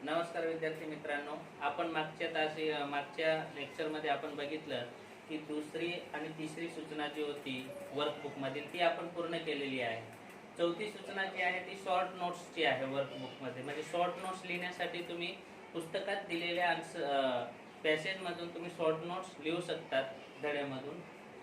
नमस्कार विद्यार्थी मित्रांनो, आपण मागच्या लेक्चरमध्ये आपण बघितलं की दुसरी आणि तिसरी सूचना जी होती वर्कबुक मधील ती आपण पूर्ण केलेली आहे. चौथी सूचना जी आहे ती शॉर्ट नोट्सची आहे वर्कबुक मध्ये. म्हणजे शॉर्ट नोट्स लिहिण्यासाठी तुम्ही पुस्तकात दिलेल्या पॅसेज मधून तुम्ही शॉर्ट नोट्स लिहू शकतात धड्यामधून.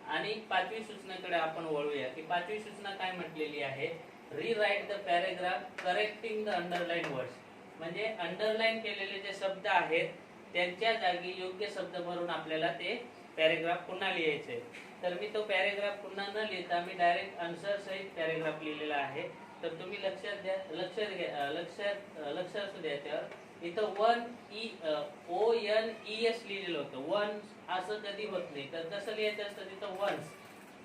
आणि पाचवी सूचनेकडे आपण वळूया की पाचवी सूचना काय म्हटलेली आहे, rewrite the paragraph correcting the underline words. म्हणजे अंडरलाइन केलेले जे शब्द आहेत त्यांच्या जागी योग्य शब्द भरून आपल्याला ते पॅरेग्राफ पुन्हा लिहायचे. तर मी तो पॅरेग्राफ पुन्हा न लिहिता मी डायरेक्ट आन्सर सहित पॅरेग्राफ लिहिलेला आहे. तर तुम्ही लक्ष असू द्या त्यावर. इथं ONES लिहिलेलं होतं. वन असं कधी होत नाही, तर कसं लिहायचं असतं तिथं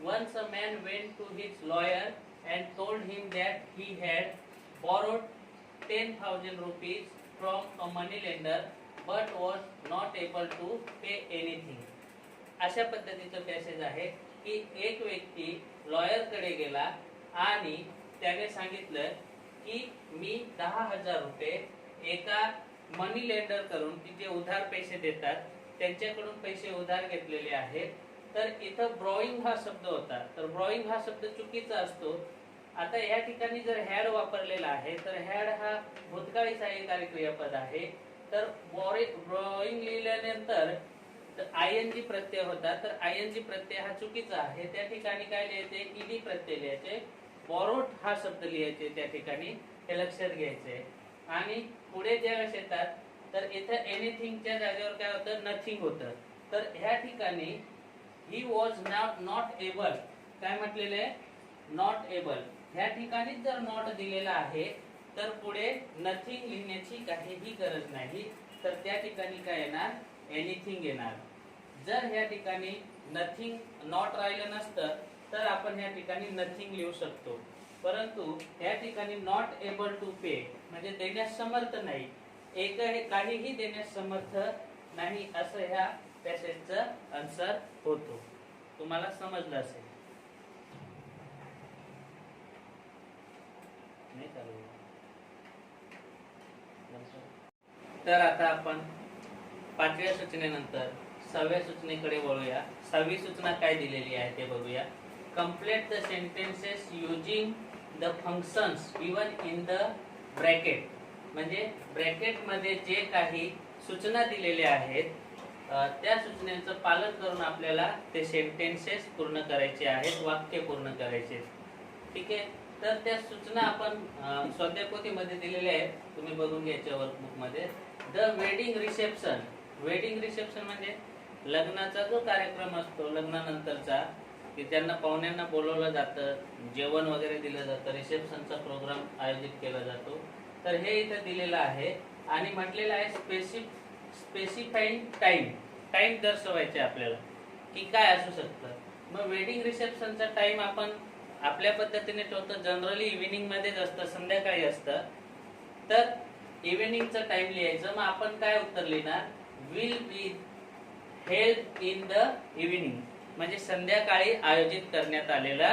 once a man went to his lawyer and told him that he had borrowed 10,000 rupees from a money lender but was not able to pay anything. अशा पद्धतीचं पॅसेज आहे की एक व्यक्ती लॉयर कडे गेला आणि त्याने सांगितलं की मी 10,000 रुपये एका मनी लेंडर कडून की जे उधार पैसे देतात त्यांच्याकडून पैसे उधार घेतलेले आहेत. तर इथं ब्रॉइंग हा शब्द होता. तर ब्रॉइंग हा शब्द चुकीचा असतो. आता या ठिकाणी जर हॅड वापरलेला आहे तर हॅड हा भूतकाळी सहाय्यकारी क्रियापद आहे. तर ब्रॉइंग लिहिल्यानंतर ING प्रत्यय होता. तर ING प्रत्यय हा चुकीचा आहे. त्या ठिकाणी काय लिहायचे, ED प्रत्यय लिहायचे. बॉरोड हा शब्द लिहायचे त्या ठिकाणी, हे लक्षात घ्यायचे. आणि पुढे ज्यावेळेस येतात तर इथं एनिथिंगच्या जागेवर काय होतं, नथिंग होतं. तर ह्या ठिकाणी ही वॉज नॉट एबल, काय म्हटलेलं आहे, नॉट एबल. ह्या ठिकाणी जर नॉट दिलेला आहे तर पुढे नथिंग लिहिण्याची काहीही गरज नाही. तर त्या ठिकाणी काय येणार, एनिथिंग येणार. जर ह्या ठिकाणी नथिंग नॉट राहिलं नसतं तर आपण ह्या ठिकाणी नथिंग लिहू शकतो. परंतु ह्या ठिकाणी नॉट एबल टू पे म्हणजे देण्यास समर्थ नाही, काहीही देण्यास समर्थ नाही असं ह्या पॅसेजचं आन्सर होतो. तुम्हाला समजलं असेल. तर आता आपण पाचव्या सूचनेनंतर सहाव्या सूचनेकडे वळूया. सहावी सूचना काय दिलेली आहे ते बघूया. Complete the sentences using the functions given in the bracket. म्हणजे ब्रॅकेट मध्ये जे काही सूचना दिलेल्या आहेत त्या सूचनेचं पालन करून आपल्याला ते सेंटेन्सेस पूर्ण करायचे आहेत, वाक्य पूर्ण करायचे. ठीक आहे. तर त्या सूचना आपण स्वाध्यायपोथीमध्ये दिलेल्या आहेत, तुम्ही बघून घ्यायच्या वर्कबुक मध्ये. The wedding reception. Wedding reception म्हणजे लग्नाचा जो कार्यक्रम असतो लग्नानंतरचा, की त्यांना पाहुण्यांना बोलवलं जातं, जेवण वगैरे दिलं जातं, रिसेप्शनचा प्रोग्राम आयोजित केला जातो. तर हे इथं दिलेलं आहे आणि म्हटलेलं आहे स्पेसिफाईंग टाइम दर्शवायचे आपल्याला की काय असू शकतं. मग वेडिंग रिसेप्शनचा टाइम आपण आपल्या पद्धतीने ठेवतो. जनरली इव्हिनिंग मध्येच असतं, संध्याकाळी असतं. तर इव्हिनिंगचा टाइम लिहायचं. मग आपण काय उत्तर लिहिणार, will be held in the evening म्हणजे संध्याकाळी आयोजित करण्यात आलेला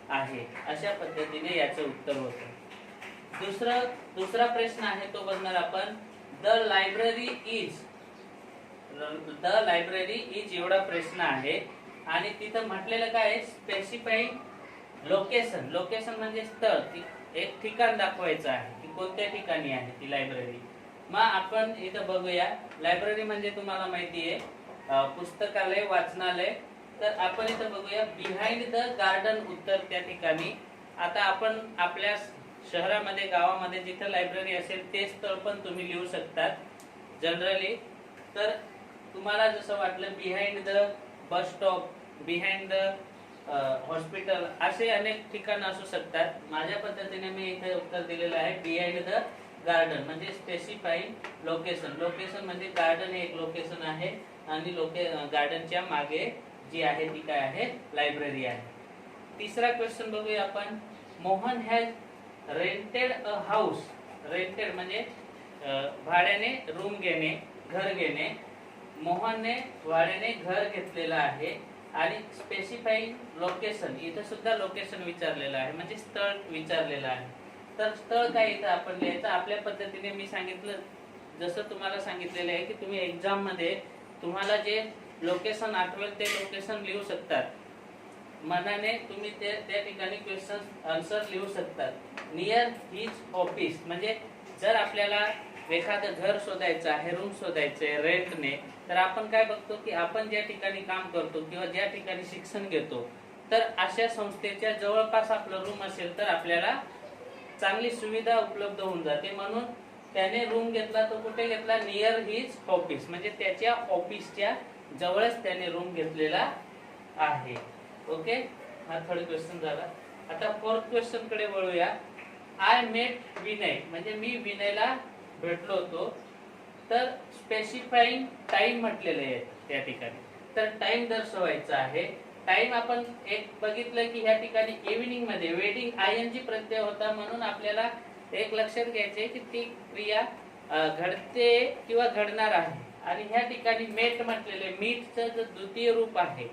आहे. अशा पद्धतीने याचं उत्तर होतं. दुसरा प्रश्न आहे तो बघणार आपण. द लायब्ररी इज एवढा प्रश्न आहे आणि तिथं म्हटलेलं काय, स्पेसिफाईंग लोकेशन म्हणजे स्थळ, एक ठिकाण दाखवायचं आहे की कोणत्या ठिकाणी आहे ती लायब्ररी. मग आपण इथं बघूया. लायब्ररी म्हणजे तुम्हाला माहिती आहे पुस्तकालय, वाचनालय. तर आपण इथं बघूया बिहाइंड द गार्डन उत्तर त्या ठिकाणी. आता आपण आपल्या शहरामध्ये, गावामध्ये जिथं लायब्ररी असेल ते स्थळ पण तुम्ही लिहू शकतात जनरली. तर तुम्हाला जसं वाटलं, behind the bus stop, behind the hospital, असे अनेक ठिकाण असू शकतात. माझ्या पद्धतीने मी इथे उत्तर दिलेलं आहे बिहाइंड द गार्डन म्हणजे स्पेसिफाईंग लोकेशन म्हणजे गार्डन हे एक लोकेशन आहे आणि गार्डनच्या मागे जी आहे ती काय आहे, लायब्ररी आहे. तिसरा क्वेश्चन बघूया आपण. Mohan has rented a house. Rented म्हणजे भाड्याने रूम घेणे, घर घेणे. मोहनने भाड्याने घर घेतलेलं आहे आणि स्पेसिफाईंग लोकेशन, इथं सुद्धा लोकेशन विचारलेलं आहे म्हणजे स्थळ विचारलेलं आहे. तर स्थळ काय इथं आपण लिहायचं आपल्या पद्धतीने. मी सांगितलं जसं तुम्हाला सांगितलेलं आहे की तुम्ही एक्झाम मध्ये तुम्हाला जे लोकेशन आठवेल ते लोकेशन लिहू शकतात. मनाने तुम्ही त्या ठिकाणी क्वेश्चन आन्सर लिहू शकतात. नियर हिज ऑफिस म्हणजे जर आपल्याला एखादं घर शोधायचं आहे, रूम शोधायचं आहे रेंटने, तर आपण काय बघतो की आपण ज्या ठिकाणी काम करतो किंवा ज्या ठिकाणी शिक्षण घेतो तर अशा संस्थेच्या जवळपास आपलं रूम असेल तर आपल्याला चांगली सुविधा उपलब्ध होऊन जाते. म्हणून त्याने रूम घेतला तो कुठे घेतला? नियर हिज ऑफिस म्हणजे त्याच्या ऑफिसच्या जवळच त्याने रूम घेतलेला आहे. ओके, हा थर्ड क्वेश्चन झाला. आता फोर्थ क्वेश्चन कडे वळूया. आय मेट विनय म्हणजे मी विनयला भेटलो होतो. तर स्पेसिफाईंग टाइम म्हटलेलं आहे त्या ठिकाणी. तर टाइम दर्शवायचा आहे. टाइम आपण एक बघितलं की ह्या ठिकाणी इव्हिनिंग मध्ये वेटिंग आयएनजी प्रत्यय होता म्हणून आपल्याला एक लक्षात घ्यायचे की ती क्रिया घडते किंवा घडणार आहे. आणि ह्या ठिकाणी मेट म्हटलेले मीटचं जे द्वितीय रूप आहे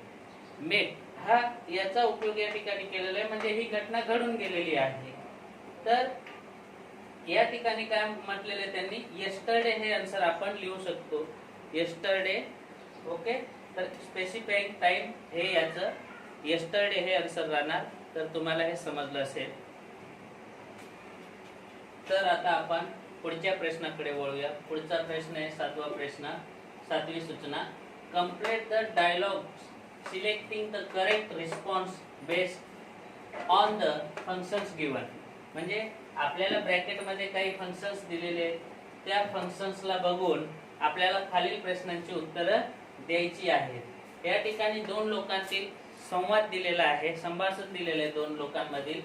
मेट हा याचा उपयोग या ठिकाणी केलेला आहे म्हणजे ही घटना घडून गेलेली आहे. तर या ठिकाणी काय म्हटलेले त्यांनी येस्टरडे हे आन्सर आपण लिहू शकतो. येस्टरडे. ओके, तर स्पेसिफाईंग टाइम हे याचं येस्टरडे हे आन्सर राहणार. तर तुम्हाला हे समजलं असेल. तर आता आपण पुढच्या प्रश्नाकडे वळूया. पुढचा प्रश्न आहे 7वा प्रश्न, 7वी सूचना. Complete the dialogue selecting the correct response based on the functions given. म्हणजे आपल्याला ब्रॅकेटमध्ये काही फंक्शन्स दिलेले आहेत, त्या फंक्शन्सला बघून आपल्याला खालील प्रश्नांची उत्तरं द्यायची आहेत. या ठिकाणी दोन लोकांतील संवाद दिलेला आहे, संभाषण दिलेले आहे दोन लोकांमधील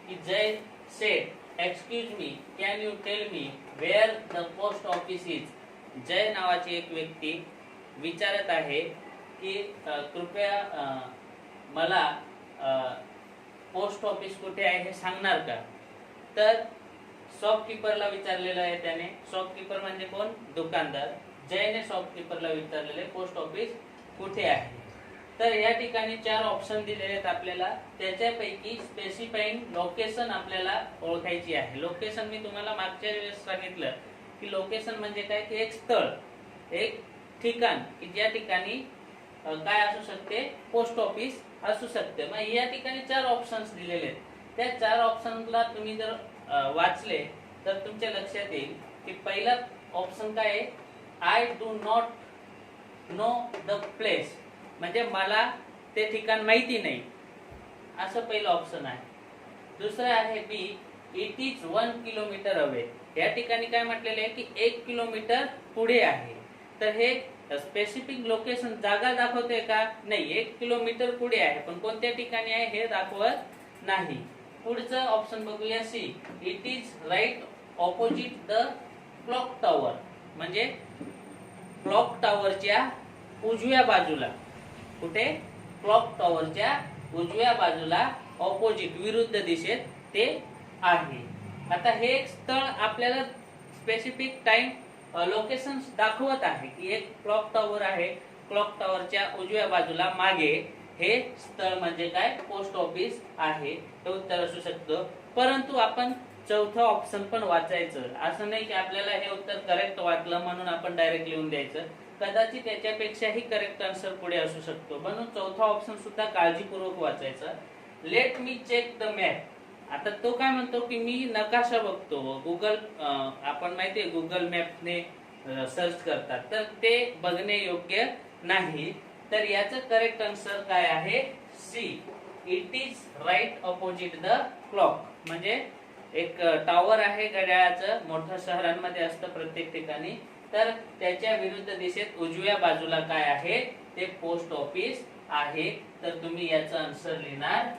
की Jay said excuse me can you tell me where the post office is. Jay नावाची एक व्यक्ती विचारत आहे की कृपया मला पोस्ट ऑफिस कुठे आहे हे सांगणार का. तर शॉपकीपरला विचारलेलं आहे त्याने. शॉपकीपर म्हणजे कोण? दुकानदार. जयने शॉपकीपरला विचारलेले पोस्ट ऑफिस कुठे आहे. तर या ठिकाणी 4 ऑप्शन दिलेले आहेत आपल्याला. त्याच्यापैकी स्पेसिफाईंग लोकेशन आपल्याला ओळखायची आहे. लोकेशन मी तुम्हाला मागच्या वेळेस सांगितलं की लोकेशन म्हणजे काय की एक स्थळ, एक ठिकाण की ज्या ठिकाणी काय असू शकते? पोस्ट ऑफिस असू शकते. मग या ठिकाणी 4 ऑप्शन्स दिलेले आहेत. त्या 4 ऑप्शनला तुम्ही जर वाचले तर तुमच्या लक्षात येईल की पहिला ऑप्शन काय आहे? I do not know the place म्हणजे मला ते ठिकाण माहिती नाही, असं पहिलं ऑप्शन आहे. दुसरं आहे बी इट इज 1 किलोमीटर अवे. या ठिकाणी काय म्हटलेलं आहे की 1 किलोमीटर पुढे आहे. तर हे स्पेसिफिक लोकेशन जागा दाखवते का? नाही, 1 किलोमीटर पुढे आहे पण कोणत्या ठिकाणी आहे हे दाखवत नाही. पुढचं ऑप्शन बघूया C it is right opposite the clock tower म्हणजे क्लॉक टॉवरच्या उजव्या बाजूला. कुठे? क्लॉक टॉवरच्या उजव्या बाजूला ऑपोजिट विरुद्ध दिशेत ते आहे. आता हे एक स्थळ आपल्याला स्पेसिफिक टाइम लोकेशन दाखवत आहे की एक क्लॉक टॉवर आहे. क्लॉक टॉवरच्या उजव्या बाजूला मागे हे स्थळ म्हणजे काय? पोस्ट ऑफिस आहे. हे उत्तर असू शकतं. परंतु आपण चौथा ऑप्शन पण वाचायचं. असं नाही की आपल्याला हे उत्तर करेक्ट वाटलं म्हणून आपण डायरेक्ट लिहून द्यायचं. कदाचित त्याच्यापेक्षाही करेक्ट आन्सर पुढे असू शकतो. म्हणून चौथा ऑप्शन सुद्धा काळजीपूर्वक वाचायचा. Let me check the map. आता तो काय म्हणतो की मी नकाशा बघतो. गुगल आपण माहितीये गुगल मॅपने सर्च करतात तर ते बघणे योग्य नाही. तर याचं करेक्ट आन्सर काय आहे? C it is right opposite the clock. म्हणजे एक टॉवर आहे घड्याळाचं, मोठ्या शहरांमध्ये असतं प्रत्येक ठिकाणी. तर त्याच्या विरुद्ध दिशेत उजव्या बाजूला काय आहे? ते पोस्ट ऑफिस आहे. तर तुम्ही याचा आन्सर लिहिणार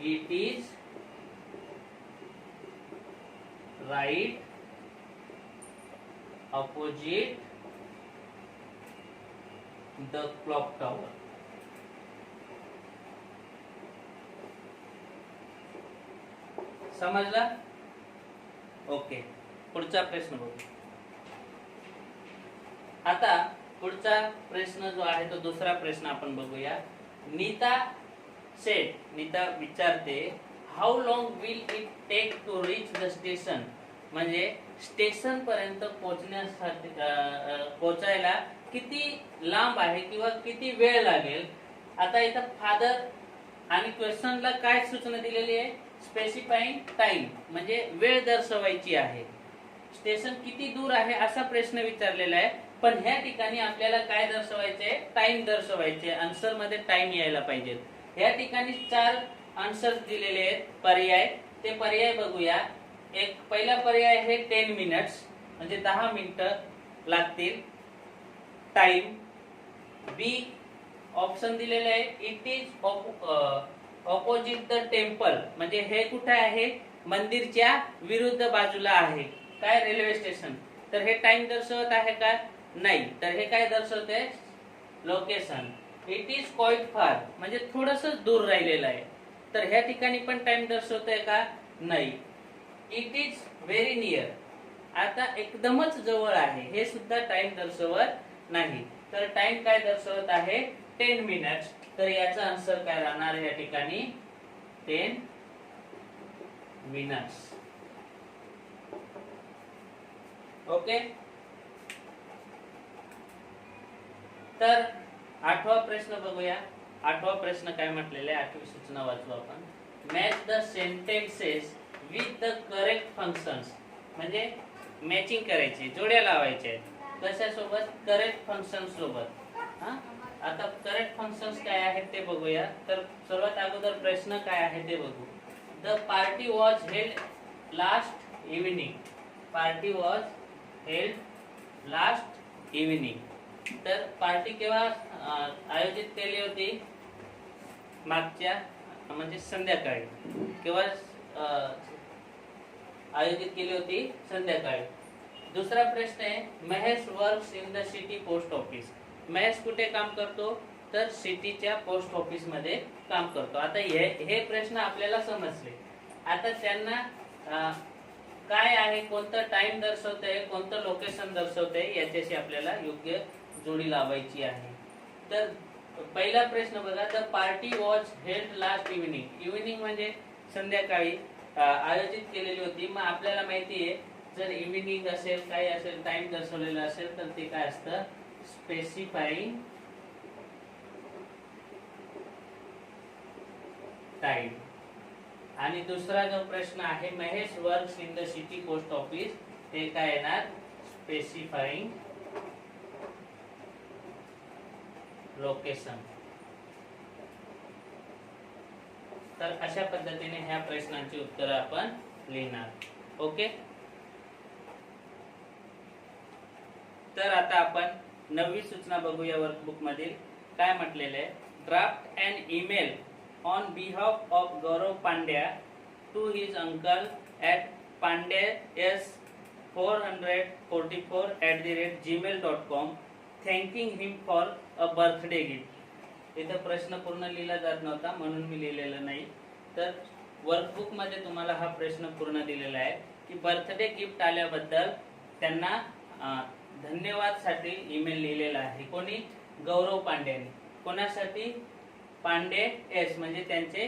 it is right opposite the clock tower. समजला? ओके, पुढचा प्रश्न बघू. आता पुढचा प्रश्न जो आहे तो दुसरा प्रश्न आपण बघूया. नीता सेड, नीता विचारते how long will it take to reach the station म्हणजे स्टेशन पर्यंत पोहोचण्यासाठी पोहोचायला किती लांब आहे किंवा किती वेळ लागेल. आता इथं फादर आणि क्वेश्चनला काय सूचना दिलेली आहे, स्पेसिफाईंग टाइम म्हणजे वेळ दर्शवायची आहे. स्टेशन किती दूर आहे असा प्रश्न विचारलेला आहे, पण ह्या ठिकाणी आपल्याला काय दर्शवायचे, टाइम दर्शवायचे. आन्सर मध्ये टाइम यायला पाहिजे. ह्या ठिकाणी 4 आन्सर दिलेले आहेत पर्याय, ते पर्याय बघूया. एक पहिला पर्याय आहे 10 मिनिट्स म्हणजे 10 मिनिटं लागतील टाइम. बी ऑप्शन दिलेलं आहे it is opposite the temple म्हणजे हे कुठे आहे, मंदिरच्या विरुद्ध बाजूला आहे. काय, रेल्वे स्टेशन. तर हे टाइम दर्शवत आहे का, नाही. तर हे काय दर्शवते, location. It is quite far म्हणजे थोडस दूर राहिलेलं आहे. तर ह्या ठिकाणी पण टाइम दर्शवतोय का, नाही. इट इज व्हेरी नियर आता एकदमच जवळ आहे, हे सुद्धा टाइम दर्शवत नाही. तर टाइम काय दर्शवत आहे, 10 मिनिट्स. तर याचा आन्सर काय राहणार या ठिकाणी, 10 मिनिट्स. ओके. तर 8वा प्रश्न बघूया. 8वा प्रश्न काय म्हटलेला आहे, 8वी सूचना वाचू आपण. Match the sentences with the correct functions म्हणजे मॅचिंग करायची, जोड्या लावायच्या आहेत. कशासोबत, करेक्ट फंक्शन सोबत. आता करेक्ट फंक्शन्स काय आहेत ते बघूया. तर सर्वात अगोदर प्रश्न काय आहे ते बघू. The party was held last evening. Party was held last evening. तर पार्टी केव्हा आयोजित केली होती, मागच्या म्हणजे संध्याकाळी. केव्हा आयोजित केली होती, संध्याकाळी. दुसरा प्रश्न आहे Mahesh works in the city post office. Mahesh कुठे काम करतो, तर सिटीच्या पोस्ट ऑफिस मध्ये काम करतो. आता हे प्रश्न आपल्याला समजले. आता त्यांना काय आहे, कोणतं टाइम दर्शवतंय, कोणतं लोकेशन दर्शवतंय, याच्याशी आपल्याला योग्य जोडी लावायची आहे. तर पहिला प्रश्न बघा, the party was held last evening. Evening म्हणजे संध्याकाळी आयोजित केलेली होती. मग आपल्याला माहिती आहे जर इव्हिनिंग असेल, काही असेल, टाइम दर्शवलेला असेल तर ते काय असतं, स्पेसिफाईंग टाइम. आणि दुसरा जो प्रश्न आहे Mahesh works in the city post office, ते काय येणार, स्पेसिफाईंग लोकेशन. तर अशा पद्धतीने ह्या प्रश्नांची उत्तरं आपण लिहिणार. ओके. तर आता आपण 9वी सूचना बघूया वर्कबुक मधील. काय म्हटलेलं आहे, draft an email on behalf of Gaurav Pandya to his uncle at pandyas444@gmail.com thanking him for a birthday gift. इथं प्रश्न पूर्ण लिहिला जात नव्हता म्हणून मी लिहिलेलं नाही. तर वर्कबुक मध्ये तुम्हाला हा प्रश्न पूर्ण दिलेला आहे की बर्थडे गिफ्ट आल्याबद्दल त्यांना धन्यवाद साठी ईमेल लिहिलेला आहे. कोणी, गौरव पांड्याने. कोणासाठी, पांडे एस म्हणजे त्यांचे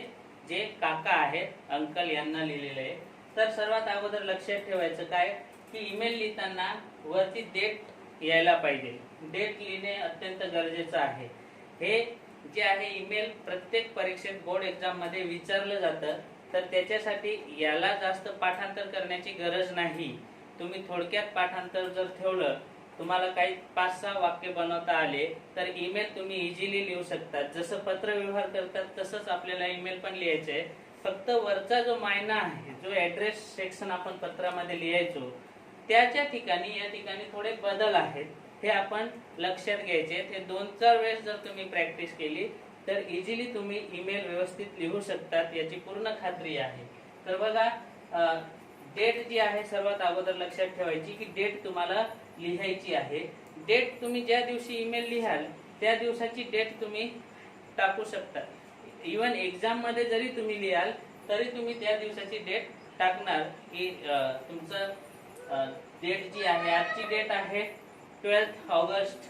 जे काका आहेत, अंकल, यांना लिहिलेले आहे. तर सर्वात अगोदर लक्षात ठेवायचं काय की ईमेल लिहिताना वरती डेट यायला पाहिजे. डेट लिहिणे अत्यंत गरजेचं आहे. हे जे आहे ईमेल प्रत्येक परीक्षेत बोर्ड एक्झाम मध्ये विचारलं जातं. तर त्याच्यासाठी याला जास्त पाठांतर करण्याची गरज नाही. तुम्ही थोडक्यात पाठांतर जर ठेवलं, तुम्हाला काही 5-6 वाक्य बनवता आले तर ईमेल तुम्ही इझिली लिहू शकता. जसं पत्र व्यवहार करतात तसंच आपल्याला ईमेल पण लिहायचं आहे. फक्त वरचा जो मायना आहे, जो ऍड्रेस सेक्शन आपण पत्रामध्ये लिहायचो, त्याच्या ठिकाणी या ठिकाणी थोडे बदल आहेत. हे आपण लक्षात घ्यायचे. हे 2-4 वेळेस जर तुम्ही प्रॅक्टिस केली तर इझिली तुम्ही ईमेल व्यवस्थित लिहू शकतात, याची पूर्ण खात्री आहे. तर बघा, डेट जी आहे सर्वात अगोदर लक्षात ठेवायची की डेट तुम्हाला लिहायची आहे. डेट तुम्ही ज्या दिवशी ईमेल लिहाल त्या दिवसाची डेट तुम्ही टाकू शकता. इवन एक्झाम मध्ये जरी तुम्ही लिहाल तरी तुम्ही त्या दिवसाची डेट टाकणार की तुमचं डेट जी आहे, आजची डेट आहे 12 ऑगस्ट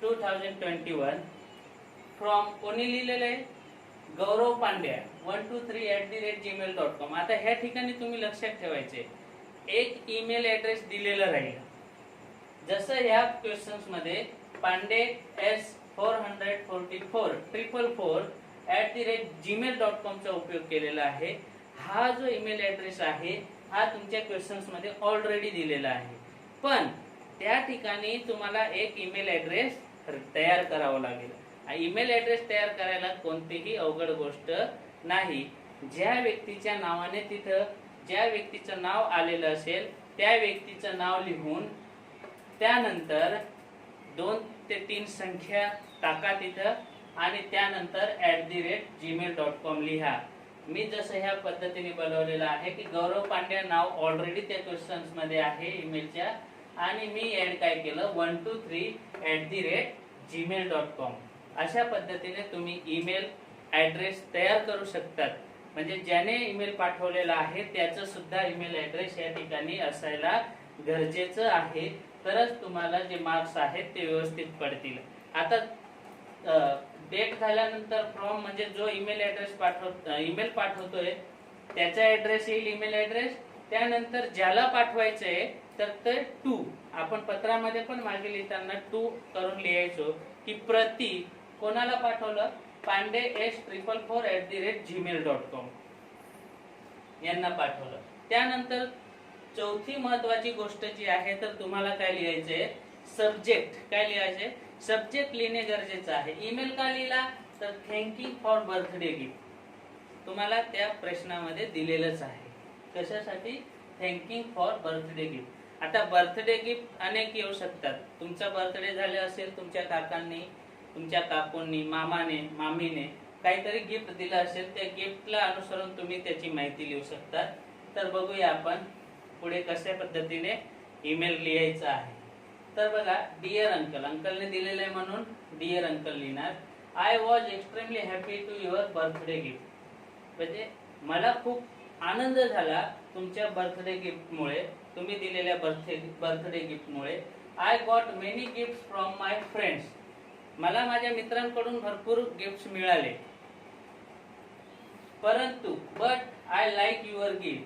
2021. फ्रॉम कोणी लिहिलेलं आहे, गौरव पांड्या 123@gmail.com. आता ह्या ठिकाणी तुम्ही लक्षात ठेवायचे एक ईमेल ऍड्रेस दिलेला राहील. जसं ह्या क्वेश्चन्स मध्ये पांडे S444 चा उपयोग केलेला आहे. हा जो ईमेल ऍड्रेस आहे हा तुमच्या क्वेश्चन्स मध्ये ऑलरेडी दिलेला आहे, पण त्या ठिकाणी तुम्हाला एक ईमेल ऍड्रेस तयार करावा लागेल. ईमेल ऍड्रेस तयार करायला कोणतीही अवघड गोष्ट नाही. ज्या व्यक्तीच्या नावाने तिथं ज्या व्यक्तीचं नाव आलेलं असेल त्या व्यक्तीचं नाव लिहून त्यानंतर 2 ते 3 संख्या टाका तिथं आणि त्यानंतर @gmail.com लिहा. मी जसं ह्या पद्धतीने बनवलेलं आहे की गौरव पांड्या नाव ऑलरेडी त्या क्वेश्चन्स मध्ये आहे ईमेलच्या, आणि मी ऍड काय केलं 123@gmail.com. अशा पद्धतीने तुम्ही ईमेल ऍड्रेस तयार करू शकतात. म्हणजे ज्याने ईमेल पाठवलेला आहे त्याचं सुद्धा ईमेल ऍड्रेस या ठिकाणी असायला गरजेचं आहे, तरच तुम्हाला जे मार्क्स आहेत ते व्यवस्थित पडतील. आता डेट झाल्यानंतर फ्रॉम म्हणजे जो ईमेल ऍड्रेस ईमेल पाठवतोय त्याचा ऍड्रेस येईल ईमेल ऍड्रेस. त्यानंतर ज्याला पाठवायचंय तर ते टू, आपण पत्रामध्ये पण मागे लिहिताना टू करून लिहायचो की प्रति कोणाला पाठवलं, पांडे S444@gmail.com यांना पाठवलं. त्यानंतर चौथी महत्वाची गोष्ट जी आहे तर तुम्हाला काय लिहायचंय, सब्जेक्ट. काय लिहायचंय, सब्जेक्ट लिहिणे गरजेचं आहे. ईमेल का लिहिला तर थँक्यू फॉर बर्थडे गिफ्ट तुम्हाला त्या प्रश्नामध्ये दिलेलंच आहे. कशासाठी, थँक्यू फॉर बर्थडे गिफ्ट. आता बर्थडे गिफ्ट अनेक येऊ शकतात. तुमचा बर्थडे झाले असेल, तुमच्या काकांनी, तुमच्या काकूंनी, मामाने, मामीने काहीतरी गिफ्ट दिलं असेल, त्या गिफ्टला अनुसरून तुम्ही त्याची माहिती लिहू शकता. तर बघूया आपण पुढे कशा पद्धतीने ईमेल लिहायचा आहे. तर बघा, डिअर अंकल, अंकलने दिलेलं आहे म्हणून डिअर अंकल लिहिणार. I was extremely happy to your birthday gift. म्हणजे मला खूप आनंद झाला तुमच्या बर्थडे गिफ्टमुळे, तुम्ही दिलेल्या बर्थडे गिफ्टमुळे. I got many gifts from my friends. मला माझ्या मित्रांकडून भरपूर गिफ्ट्स मिळाले. परंतु but I like your gift.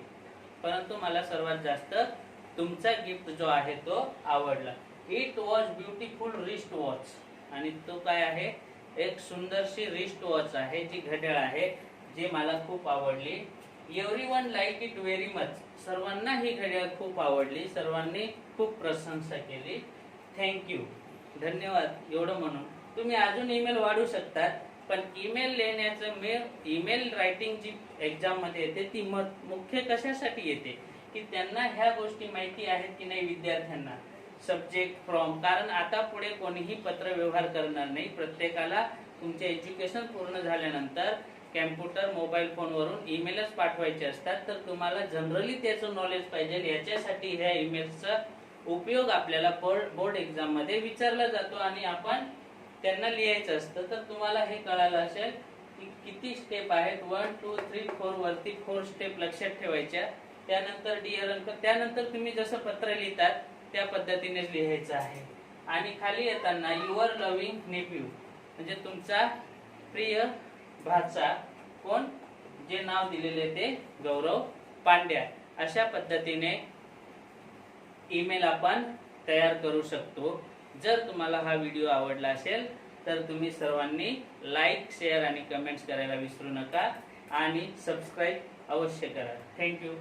परंतु मला सर्वात जास्त तुमचा गिफ्ट जो आहे तो आवडला. It was beautiful wrist watch. आणि तो काय आहे, एक सुंदरशी रिस्ट वॉच आहे, जी घड्याळ आहे, जी मला खूप आवडली. Everyone like it very much. सर्वांना ही घड्याळ खूप आवडली, सर्वांनी खूप प्रशंसा केली. थँक्यू, धन्यवाद एवढं म्हणून तुम्ही अजून ईमेल वाढू शकतात. पण ईमेल लिहिण्याचं ईमेल रायटिंग जी एक्झाम मध्ये येते ती मुख्य कशासाठी येते की त्यांना ह्या गोष्टी माहिती आहेत की नाही विद्यार्थ्यांना, सब्जेक्ट फ्रॉम. कारण आता पुढे कोणीही पत्र व्यवहार करणार नाही. प्रत्येकाला तुमचे एज्युकेशन पूर्ण झाल्यानंतर कॅम्प्युटर, मोबाईल फोनवरून ईमेलच पाठवायचे असतात. तर तुम्हाला जनरली त्याचं नॉलेज पाहिजे, याच्यासाठी ह्या ईमेलचा उपयोग आपल्याला बोर्ड एक्झाम मध्ये विचारला जातो आणि आपण त्यांना लिहायचं असतं. तर तुम्हाला हे कळालं असेल की किती स्टेप आहेत. 1 2 3 4 वरती 4 स्टेप लक्षात ठेवायच्या. त्यानंतर डिअर अंकल, त्यानंतर तुम्ही जसं पत्र लिहितात त्या पद्धतीनेच लिहायचं आहे. आणि खाली येताना युअर लव्हिंग नेफ्यू, म्हणजे तुमचा प्रिय भाचा, कोण, जे नाव दिलेले ते गौरव पांड्या. अशा पद्धतीने ईमेल आपण तयार करू शकतो. जर तुम्हाला हा व्हिडिओ आवडला असेल तर तुम्ही सर्वांनी लाईक, शेअर आणि कमेंट्स करायला विसरू नका आणि सबस्क्राईब अवश्य करा. थँक्यू.